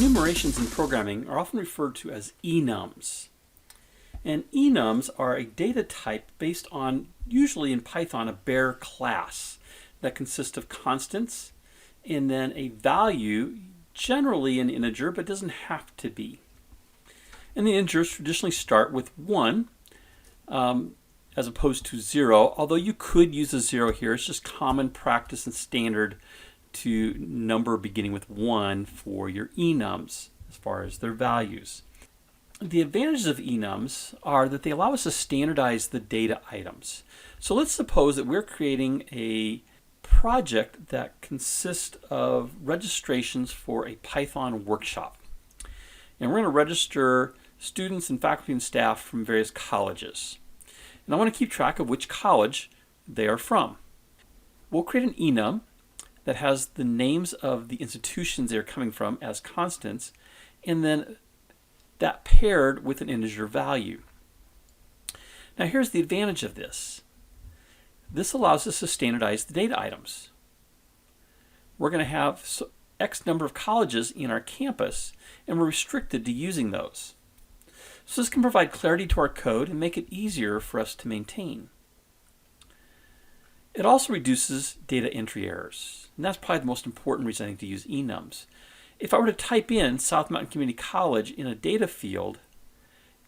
Enumerations in programming are often referred to as enums. And enums are a data type based on, usually in Python, a bare class that consists of constants and then a value, generally an integer, but doesn't have to be. And the integers traditionally start with 1 as opposed to 0, although you could use a 0 here. It's just common practice and standard to number beginning with 1 for your enums as far as their values. The advantages of enums are that they allow us to standardize the data items. So let's suppose that we're creating a project that consists of registrations for a Python workshop. And we're going to register students and faculty and staff from various colleges. And I want to keep track of which college they are from. We'll create an enum that has the names of the institutions they're coming from as constants, and then that paired with an integer value. Now here's the advantage of this. This allows us to standardize the data items. We're going to have X number of colleges in our campus, and we're restricted to using those. So this can provide clarity to our code and make it easier for us to maintain. It also reduces data entry errors, and that's probably the most important reason I think to use enums. If I were to type in South Mountain Community College in a data field,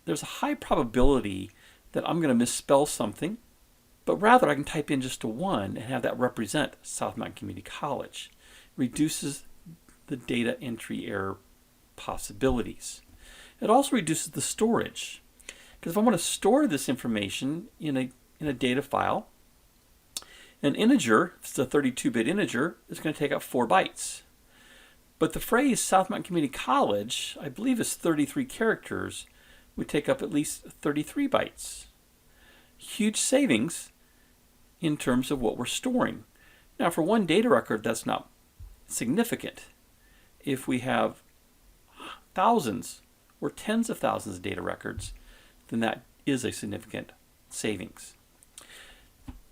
there's a high probability that I'm going to misspell something, but rather I can type in just a 1 and have that represent South Mountain Community College. It reduces the data entry error possibilities. It also reduces the storage, because if I want to store this information in a data file, an integer, if it's a 32-bit integer, is going to take up 4 bytes. But the phrase South Mountain Community College, I believe is 33 characters, would take up at least 33 bytes. Huge savings in terms of what we're storing. Now for one data record, that's not significant. If we have thousands or tens of thousands of data records, then that is a significant savings.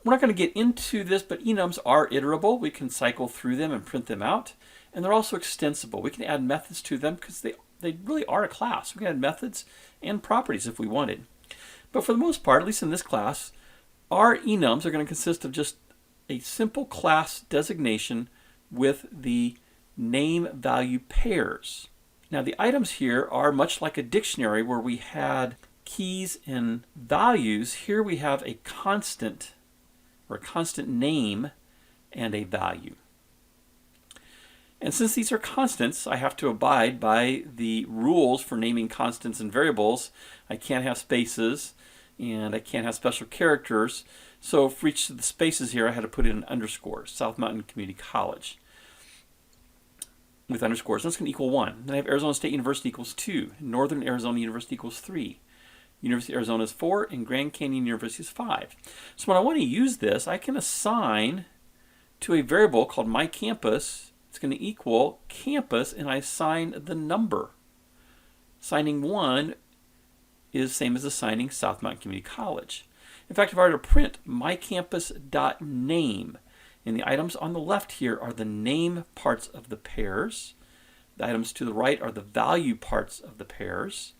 We're not going to get into this, but enums are iterable. We can cycle through them and print them out. And they're also extensible. We can add methods to them because they really are a class. We can add methods and properties if we wanted. But for the most part, at least in this class, our enums are going to consist of just a simple class designation with the name value pairs. Now the items here are much like a dictionary where we had keys and values. Here we have a constant or a constant name and a value. And since these are constants, I have to abide by the rules for naming constants and variables. I can't have spaces and I can't have special characters. So for each of the spaces here, I had to put in an underscore, South Mountain Community College, with underscores. That's going to equal 1. Then I have Arizona State University equals 2, Northern Arizona University equals 3, University of Arizona is 4, and Grand Canyon University is 5. So when I want to use this, I can assign to a variable called myCampus. It's going to equal campus, and I assign the number. Assigning 1 is the same as assigning South Mountain Community College. In fact, if I were to print mycampus.name, and the items on the left here are the name parts of the pairs. The items to the right are the value parts of the pairs.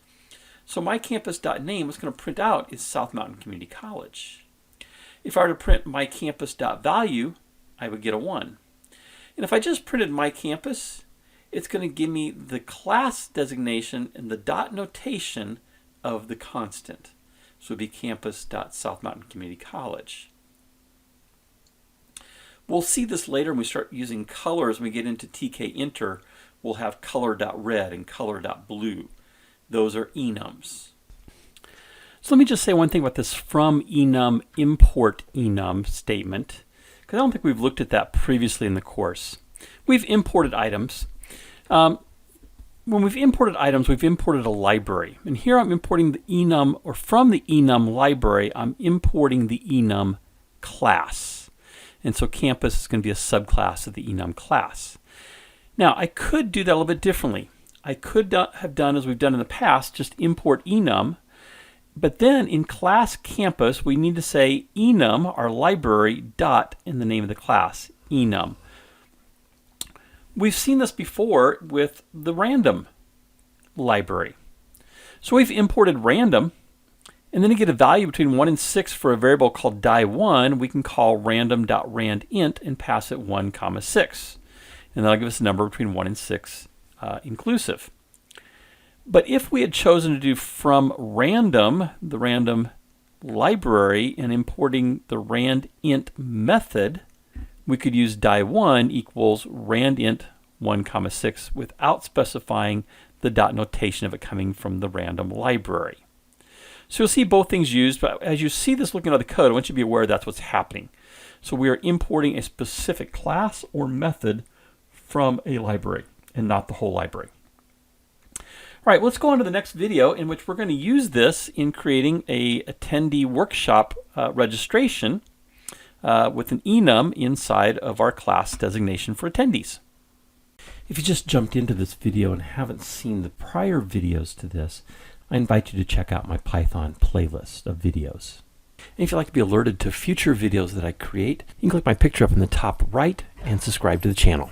So mycampus.name, what's going to print out is South Mountain Community College. If I were to print mycampus.value, I would get a 1. And if I just printed mycampus, it's going to give me the class designation and the dot notation of the constant. So it would be campus.South Mountain Community College. We'll see this later when we start using colors. When we get into tkinter, we'll have color.red and color.blue. Those are enums. So let me just say one thing about this from enum import enum statement, because I don't think we've looked at that previously in the course. We've imported items. When we've imported items, we've imported a library. And here I'm importing the enum, or from the enum library, I'm importing the enum class. And so campus is going to be a subclass of the enum class. Now, I could do that a little bit differently. I could have done as we've done in the past, just import enum, but then in class campus, we need to say enum, our library, dot in the name of the class, enum. We've seen this before with the random library. So we've imported random, and then to get a value between 1 and 6 for a variable called die1, we can call random.randint and pass it 1, 6. And that'll give us a number between 1 and 6 inclusive. But if we had chosen to do from random, the random library, and importing the randint method, we could use die1 equals randint 1, 6 without specifying the dot notation of it coming from the random library. So you'll see both things used, but as you see this looking at the code, I want you to be aware that's what's happening. So we are importing a specific class or method from a library and not the whole library. All right, let's go on to the next video in which we're going to use this in creating a attendee workshop registration with an enum inside of our class designation for attendees. If you just jumped into this video and haven't seen the prior videos to this, I invite you to check out my Python playlist of videos. And if you'd like to be alerted to future videos that I create, you can click my picture up in the top right and subscribe to the channel.